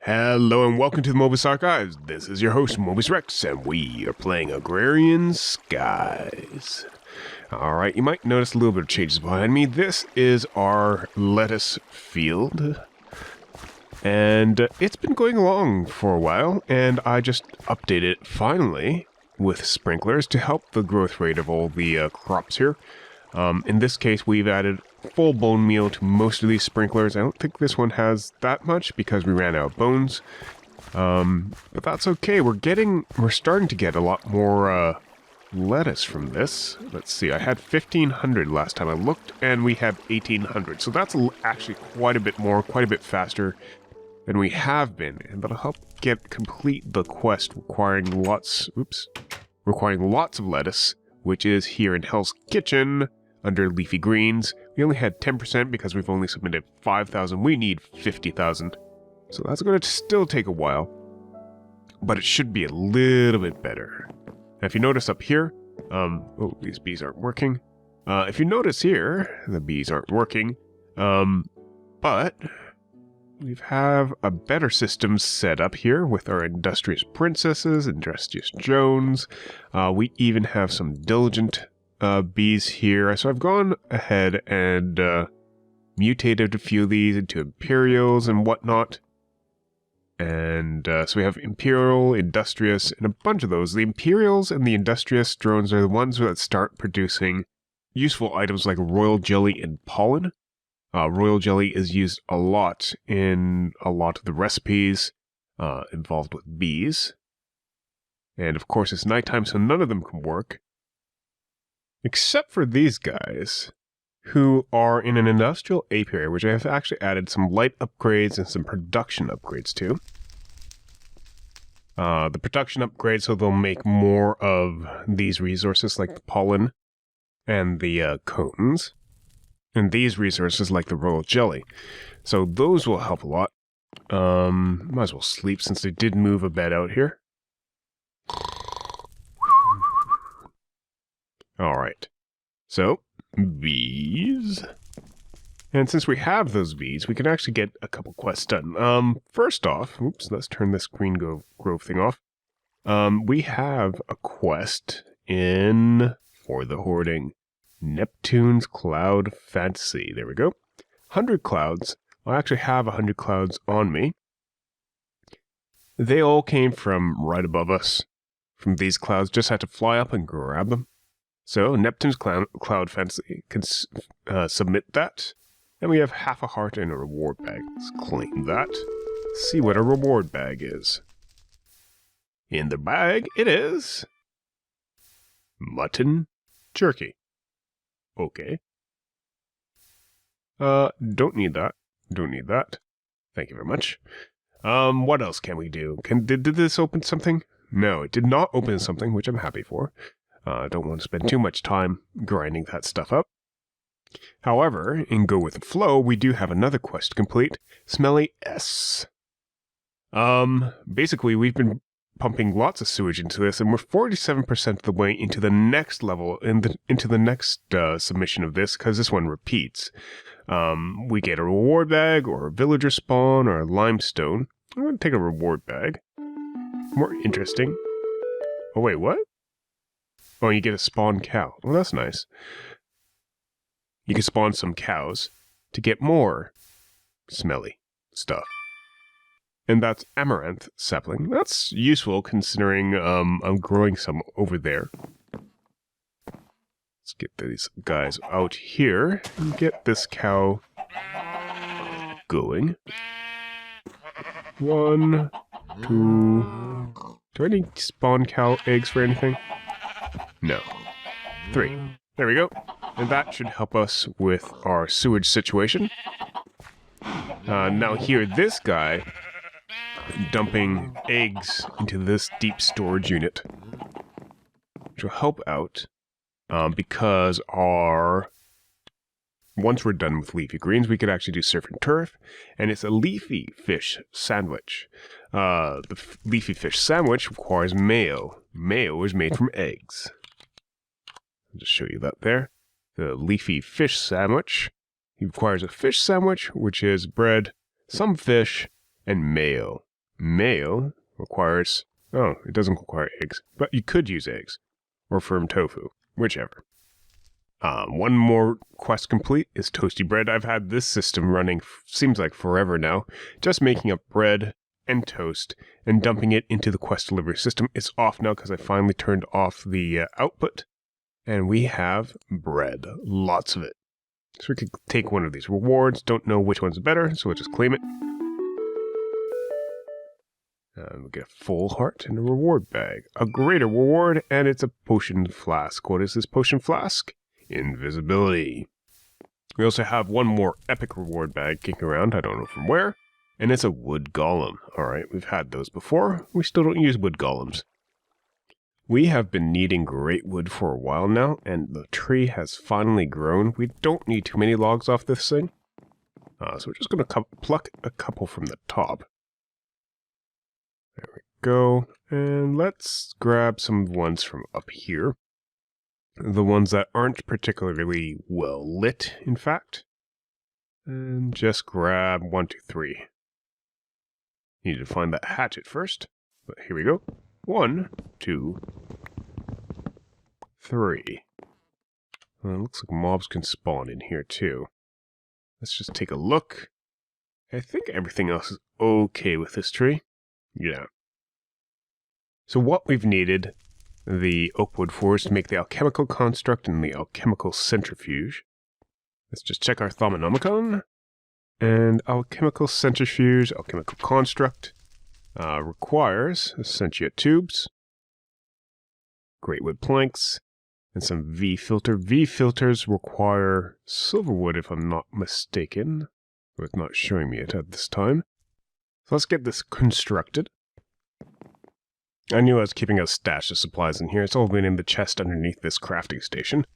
Hello and welcome to the Mobius Archives. This is your host, Mobius Rex, and we are playing Agrarian Skies. Alright, you might notice a little bit of changes behind me. This is our lettuce field. And it's been going along for a while, and I just updated it finally with sprinklers to help the growth rate of all the crops here. In this case, we've added full bone meal to most of these sprinklers. I don't think this one has that much because we ran out of bones. But that's okay. We're starting to get a lot more lettuce from this. Let's see. I had 1,500 last time I looked, and we have 1,800. So that's actually quite a bit more, quite a bit faster than we have been, and that'll help complete the quest requiring lots of lettuce, which is here in Hell's Kitchen under leafy greens. We only had 10% because we've only submitted 5,000. We need 50,000. So that's going to still take a while, but it should be a little bit better. Now, if you notice up here, oh, these bees aren't working. If you notice here, the bees aren't working, but we have a better system set up here with our Industrious Princesses, Industrious Jones. We even have some diligent bees here. So I've gone ahead and mutated a few of these into Imperials and whatnot. And so we have Imperial, Industrious, and a bunch of those. The Imperials and the Industrious drones are the ones that start producing useful items like royal jelly and pollen. Royal jelly is used a lot in a lot of the recipes involved with bees. And of course it's nighttime, so none of them can work. Except for these guys, who are in an industrial apiary, which I have actually added some light upgrades and some production upgrades to. The production upgrades, so they'll make more of these resources like the pollen and the cones. And these resources like the royal jelly. So those will help a lot. Might as well sleep since they did move a bed out here. Alright. So, bees. And since we have those bees, we can actually get a couple quests done. First off, let's turn this green grove thing off. We have a quest for the hoarding. Neptune's Cloud Fantasy. There we go. 100 clouds. I actually have 100 clouds on me. They all came from right above us. From these clouds, just had to fly up and grab them. So, Neptune's Cloud Fantasy can submit that. And we have half a heart and a reward bag. Let's claim that. See what a reward bag is. In the bag, it is mutton jerky. Okay. Don't need that. Don't need that. Thank you very much. What else can we do? Did this open something? No, it did not open something, which I'm happy for. Don't want to spend too much time grinding that stuff up. However, in Go With The Flow, we do have another quest to complete. Smelly S. Basically, we've been pumping lots of sewage into this, and we're 47% of the way into the next level, into the next submission of this, because this one repeats. We get a reward bag, or a villager spawn, or a limestone. I'm going to take a reward bag. More interesting. Oh wait, what? Oh, you get a spawn cow. Well, that's nice. You can spawn some cows to get more smelly stuff. And that's amaranth sapling. That's useful considering I'm growing some over there. Let's get these guys out here and get this cow going. 1, 2... Do I need spawn cow eggs for anything? No. 3. There we go. And that should help us with our sewage situation. Now here, this guy dumping eggs into this deep storage unit, which will help out because once we're done with leafy greens, we could actually do surf and turf, and it's a leafy fish sandwich. The leafy fish sandwich requires mayo. Mayo is made from eggs. I'll just show you that there. The leafy fish sandwich requires a fish sandwich, which is bread, some fish, and mayo. Mayo requires... Oh, it doesn't require eggs. But you could use eggs. Or firm tofu. Whichever. One more quest complete is toasty bread. I've had this system running, seems like forever now. Just making up bread and toast and dumping it into the quest delivery system. It's off now because I finally turned off the output. And we have bread. Lots of it. So we could take one of these rewards. Don't know which one's better, so we'll just claim it. And we'll get a full heart and a reward bag. A greater reward, and it's a potion flask. What is this potion flask? Invisibility. We also have one more epic reward bag kicking around. I don't know from where. And it's a wood golem. Alright, we've had those before. We still don't use wood golems. We have been needing great wood for a while now, and the tree has finally grown. We don't need too many logs off this thing. So we're just going to pluck a couple from the top. There we go. And let's grab some ones from up here. The ones that aren't particularly well lit, in fact. And just grab 1, 2, 3. Need to find that hatchet first. But here we go. 1, 2, 3. Well, it looks like mobs can spawn in here too. Let's just take a look. I think everything else is okay with this tree. Yeah. So what we've needed the oak wood for is to make the alchemical construct and the alchemical centrifuge. Let's just check our Thaumanomicon. And alchemical centrifuge, alchemical construct, requires sentient tubes, great wood planks, and some V-filter. V-filters require silverwood, if I'm not mistaken. But it's not showing me it at this time. So let's get this constructed. I knew I was keeping a stash of supplies in here. It's all been in the chest underneath this crafting station.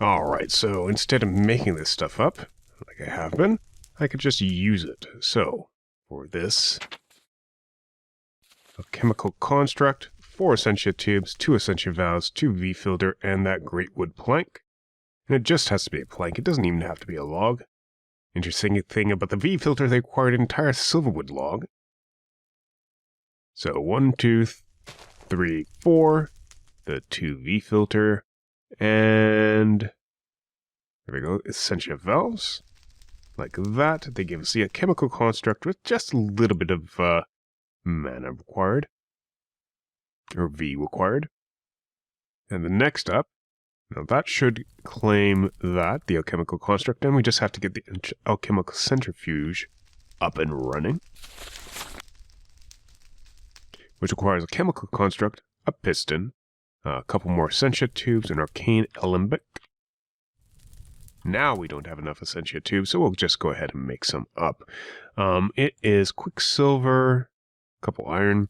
Alright, so instead of making this stuff up, like I have been, I could just use it. So, for this, a chemical construct, 4 essentia tubes, 2 essentia valves, 2 V-filter, and that great wood plank. And it just has to be a plank. It doesn't even have to be a log. Interesting thing about the V-filter, they required an entire silverwood log. So 1, 2, 3, 4, the 2 V-filter, and there we go, essentia valves. Like that. They give us a chemical construct with just a little bit of mana required. Or V required. And the next up, now that should claim that, the alchemical construct, and we just have to get the alchemical centrifuge up and running. Which requires a chemical construct, a piston, a couple more essentia tubes, an arcane alembic. Now we don't have enough essentia tubes, so we'll just go ahead and make some up. It is quicksilver, a couple iron,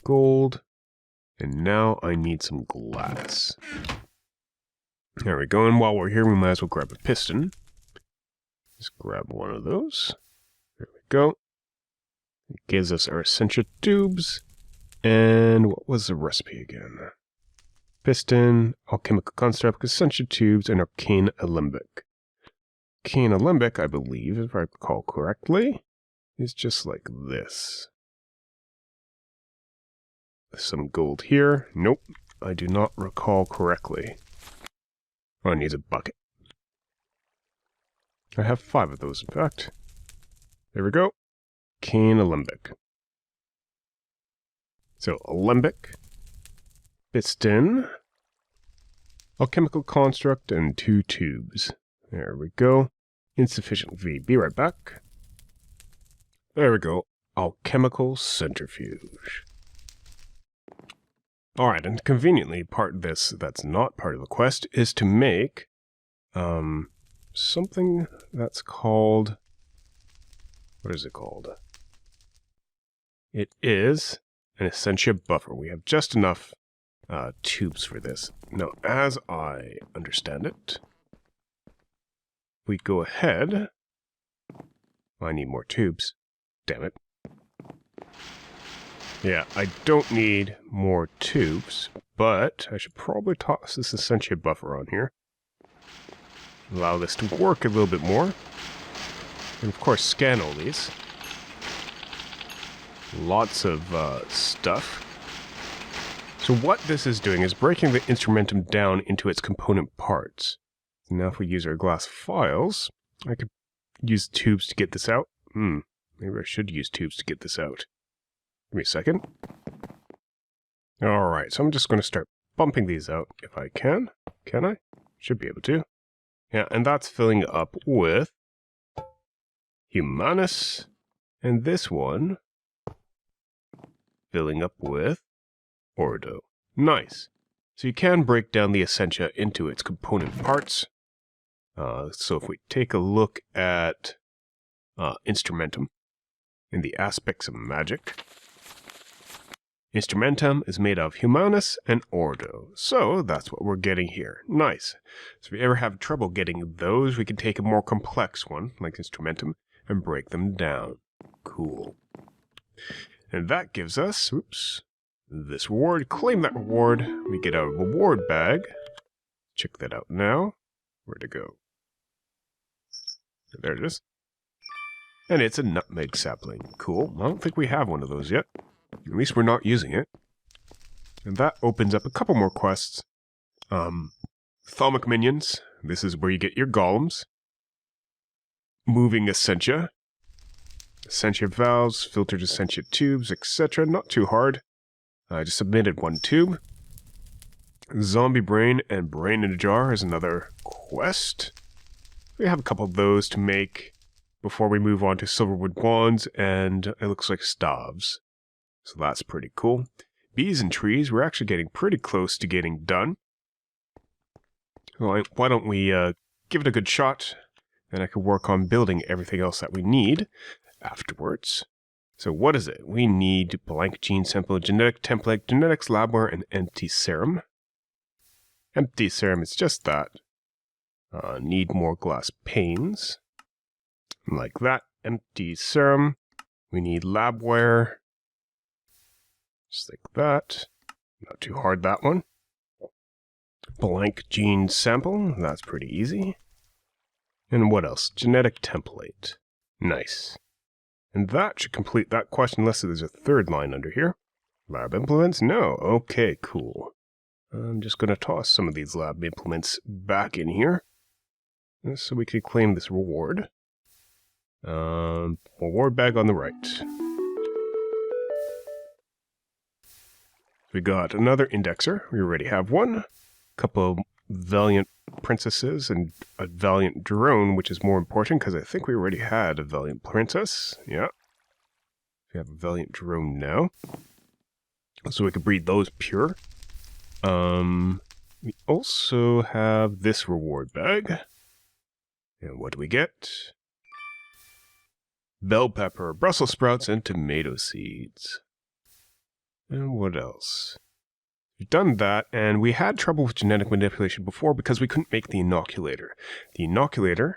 gold, and now I need some glass. There we go, and while we're here, we might as well grab a piston. Just grab one of those. There we go. It gives us our essentia tubes, and what was the recipe again? Piston, alchemical construct, essentia tubes, and arcane alembic. Arcane alembic, I believe, if I recall correctly, is just like this. Some gold here. Nope, I do not recall correctly. I need a bucket. I have 5 of those, in fact. There we go. Arcane alembic. So, alembic, piston, alchemical construct, and 2 tubes. There we go. Insufficient V. Be right back. There we go. Alchemical centrifuge. Alright, and conveniently, part of this that's not part of the quest is to make something that's called... What is it called? It is an essentia buffer. We have just enough tubes for this. Now, as I understand it, we go ahead... I need more tubes. Damn it. Yeah, I don't need more tubes, but I should probably toss this essentia buffer on here. Allow this to work a little bit more. And of course, scan all these. Lots of stuff. So what this is doing is breaking the instrumentum down into its component parts. So now if we use our glass files, I could use tubes to get this out. Maybe I should use tubes to get this out. Give me a second. Alright, so I'm just going to start bumping these out if I can. Can I? Should be able to. Yeah, and that's filling up with Humanus, and this one filling up with Ordo. Nice. So you can break down the Essentia into its component parts. So if we take a look at Instrumentum in the aspects of magic, Instrumentum is made of Humanus and Ordo. So that's what we're getting here. Nice. So if we ever have trouble getting those, we can take a more complex one, like Instrumentum, and break them down. Cool. And that gives us, this reward. Claim that reward. We get a reward bag. Check that out now. Where'd it go? There it is. And it's a nutmeg sapling. Cool. I don't think we have one of those yet. At least we're not using it. And that opens up a couple more quests. Thalmic minions. This is where you get your golems. Moving Essentia. Essentia valves, filtered Essentia tubes, etc. Not too hard. I just submitted one tube. Zombie brain and brain in a jar is another quest. We have a couple of those to make before we move on to silverwood wands and it looks like staves. So that's pretty cool. Bees and trees, we're actually getting pretty close to getting done. Well, why don't we give it a good shot, and I can work on building everything else that we need afterwards. So what is it? We need blank gene sample, genetic template, genetics labware, and empty serum. Empty serum is just that. Need more glass panes. Like that. Empty serum. We need labware. Just like that. Not too hard, that one. Blank gene sample. That's pretty easy. And what else? Genetic template. Nice. And that should complete that question unless there's a third line under here. Lab implements? No. Okay, cool. I'm just going to toss some of these lab implements back in here. So we can claim this reward. Reward bag on the right. We got another indexer. We already have one. A couple of valiant princesses and a valiant drone, which is more important because I think we already had a valiant princess. Yeah. We have a valiant drone now. So we could breed those pure. We also have this reward bag. And what do we get? Bell pepper, Brussels sprouts, and tomato seeds. And what else? We've done that, and we had trouble with genetic manipulation before because we couldn't make the inoculator. The inoculator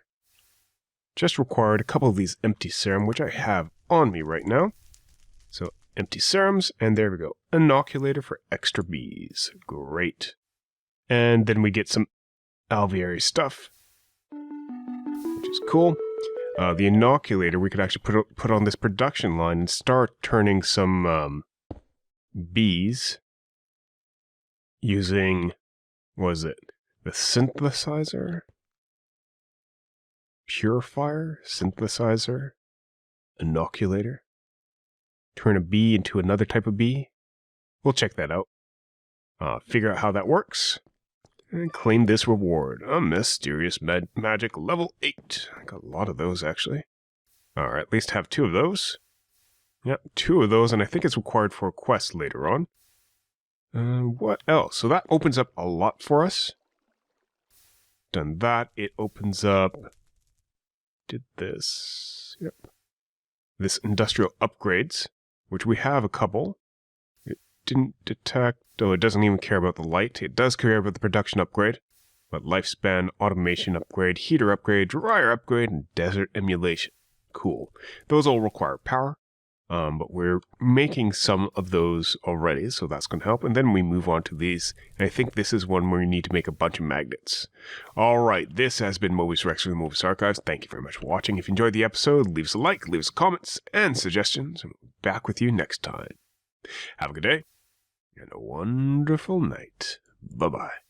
just required a couple of these empty serum, which I have on me right now. So empty serums, and there we go. Inoculator for extra bees. Great. And then we get some alveary stuff, which is cool. The inoculator, we could actually put on this production line and start turning some bees using, what is it? The synthesizer? Purifier? Synthesizer? Inoculator? Turn a bee into another type of bee? We'll check that out. Figure out how that works. And claim this reward. A mysterious magic level 8. I got a lot of those, actually. Alright, at least have 2 of those. Yep, 2 of those, and I think it's required for a quest later on. What else? So that opens up a lot for us. Done that. It opens up... Did this... Yep. This industrial upgrades, which we have a couple. It didn't detect... Oh, it doesn't even care about the light. It does care about the production upgrade. But lifespan, automation upgrade, heater upgrade, dryer upgrade, and desert emulation. Cool. Those all require power. But we're making some of those already, so that's going to help. And then we move on to these. And I think this is one where you need to make a bunch of magnets. Alright, this has been Mobius Rex from the Mobius Archives. Thank you very much for watching. If you enjoyed the episode, leave us a like, leave us comments, and suggestions. And we'll back with you next time. Have a good day and a wonderful night. Bye-bye.